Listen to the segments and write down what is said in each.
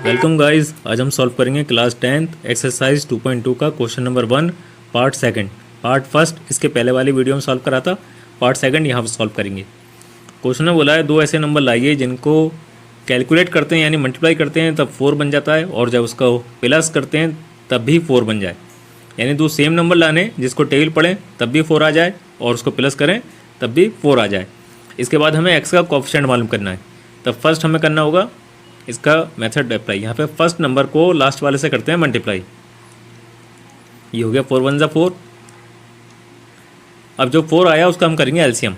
Welcome guys. आज हम solve करेंगे क्लास 10th एक्सरसाइज 2.2 का question number 1 part second. Part first इसके पहले वाली वीडियो में सॉल्व करा था, पार्ट सेकंड यहाँ पर सॉल्व करेंगे। क्वेश्चन में बोला है दो ऐसे नंबर लाइए जिनको कैलकुलेट करते हैं यानी मल्टीप्लाई करते हैं तब 4 बन जाता है, और जब उसका प्लस करते हैं तब भी 4 बन जाए। यानी दो सेम नंबर लाने जिसको टेबल पढ़ें तब भी 4 आ जाए और उसको प्लस करें तब भी 4 आ जाए। इसके बाद हमें एक्स का कोएफिशिएंट मालूम करना है। तब फर्स्ट हमें करना होगा इसका मेथड अप्लाई। यहाँ पे फर्स्ट नंबर को लास्ट वाले से करते हैं मल्टीप्लाई। ये हो गया 4 1 ज़ा 4। अब जो 4 आया उसका हम करेंगे एलसीएम।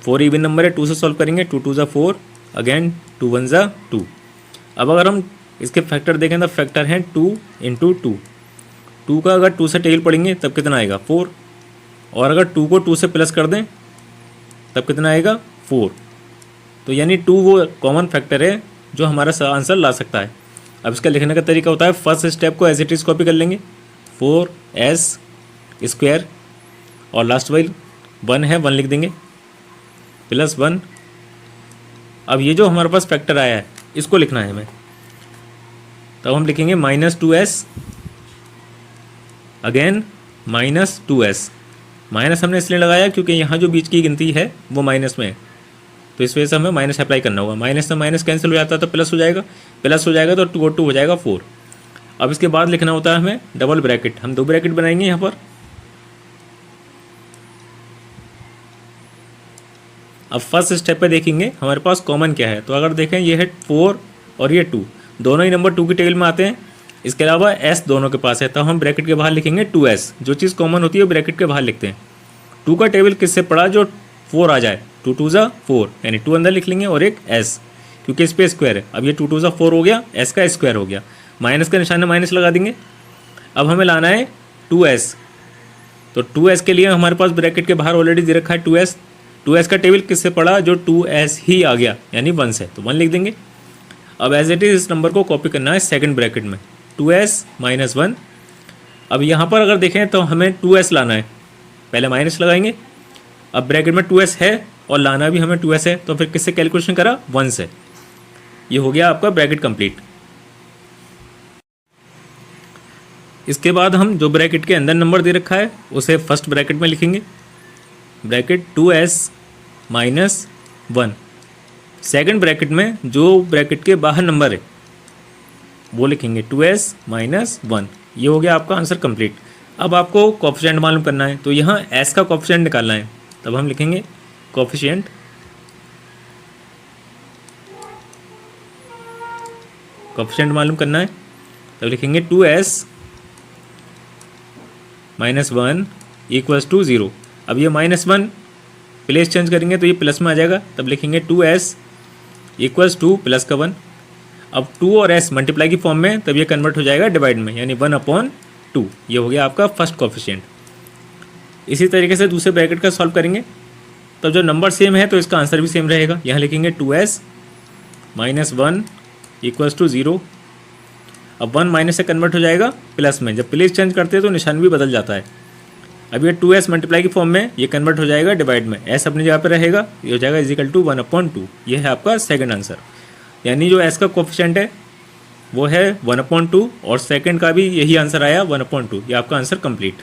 4 इवन नंबर है, 2 से सॉल्व करेंगे। 2 2 ज़ा 4, अगेन 2 1 ज़ा 2। अब अगर हम इसके फैक्टर देखें तो फैक्टर हैं 2 इंटू 2। 2 का अगर 2 से टेबल पढ़ेंगे तब कितना आएगा 4, और अगर 2 को 2 से प्लस कर दें तब कितना आएगा 4। तो यानी 2 वो कॉमन फैक्टर है जो हमारा आंसर ला सकता है। अब इसका लिखने का तरीका होता है, फर्स्ट स्टेप को एज इट इज़ कॉपी कर लेंगे, 4s² और लास्ट वाइल 1 है 1 लिख देंगे प्लस 1। अब ये जो हमारे पास फैक्टर आया है इसको लिखना है हमें, तब हम लिखेंगे -2s, अगेन -2s। माइनस हमने इसलिए लगाया क्योंकि यहाँ जो बीच की गिनती है वो माइनस में है, तो इस वजह से हमें माइनस अप्लाई करना होगा। माइनस से माइनस कैंसिल हो जाता है तो प्लस हो जाएगा, प्लस हो जाएगा तो 2 और 2 हो जाएगा 4। अब इसके बाद लिखना होता है हमें डबल ब्रैकेट। हम 2 ब्रैकेट बनाएंगे यहाँ पर। अब फर्स्ट स्टेप पे देखेंगे हमारे पास कॉमन क्या है। तो अगर देखें ये है 4 और ये 2, दोनों ही नंबर 2 की टेबल में आते हैं। इसके अलावा s दोनों के पास है, तो हम ब्रैकेट के बाहर लिखेंगे 2s। जो चीज़ कॉमन होती है ब्रैकेट के बाहर लिखते हैं। 2 का टेबल किससे पड़ा, जो 4 आ जाए। 2 2 ज़ा 4 यानी 2 अंदर लिख लेंगे और एक s, क्योंकि इस पे स्क्वायर है। अब ये 2 2 ज़ा 4 हो गया, s का स्क्वायर हो गया। माइनस का निशान माइनस लगा देंगे। अब हमें लाना है 2s, तो 2s के लिए हमारे पास ब्रैकेट के बाहर ऑलरेडी दे रखा है 2s। 2s का टेबल किससे पड़ा, जो 2s ही आ गया यानी 1 से, तो 1 लिख देंगे। अब एज इट इज़ इस नंबर को कॉपी करना है सेकंड ब्रैकेट में, 2s - 1। अब यहाँ पर अगर देखें तो हमें 2s लाना है, पहले माइनस लगाएंगे। अब ब्रैकेट में 2s है और लाना भी हमें 2s है, तो फिर किससे कैलकुलेशन करा, 1 से। ये हो गया आपका ब्रैकेट कंप्लीट। इसके बाद हम जो ब्रैकेट के अंदर नंबर दे रखा है उसे फर्स्ट ब्रैकेट में लिखेंगे, ब्रैकेट 2s - 1। सेकंड ब्रैकेट में जो ब्रैकेट के बाहर नंबर है वो लिखेंगे 2s - 1। ये हो गया आपका आंसर कंप्लीट। अब आपको कोएफिशिएंट मालूम करना है, तो यहाँ s का कोएफिशिएंट निकालना है। तब हम लिखेंगे कोएफिशिएंट, कोएफिशिएंट मालूम करना है, तब लिखेंगे 2s - 1 = 0। अब ये -1 प्लेस चेंज करेंगे तो ये प्लस में आ जाएगा, तब लिखेंगे 2s = प्लस का 1। अब 2 और s मल्टीप्लाई की फॉर्म में, तब ये कन्वर्ट हो जाएगा डिवाइड में, यानी 1/2। ये हो गया आपका फर्स्ट कोएफिशिएंट। इसी तरीके से दूसरे ब्रैकेट का सॉल्व करेंगे, तब जो नंबर सेम है तो इसका आंसर भी सेम रहेगा। यहाँ लिखेंगे 2s - 1 = 0। अब 1 माइनस से कन्वर्ट हो जाएगा प्लस में, जब प्लेस चेंज करते हैं तो निशान भी बदल जाता है। अब ये 2s मल्टीप्लाई की फॉर्म में ये कन्वर्ट हो जाएगा डिवाइड में, s अपनी जगह पर रहेगा, ये हो जाएगा = 1/2। ये है आपका सेकंड आंसर। यानी जो s का कोएफिशिएंट है वो है 1/2 और सेकंड का भी यही आंसर आया 1/2। ये आपका आंसर कंप्लीट।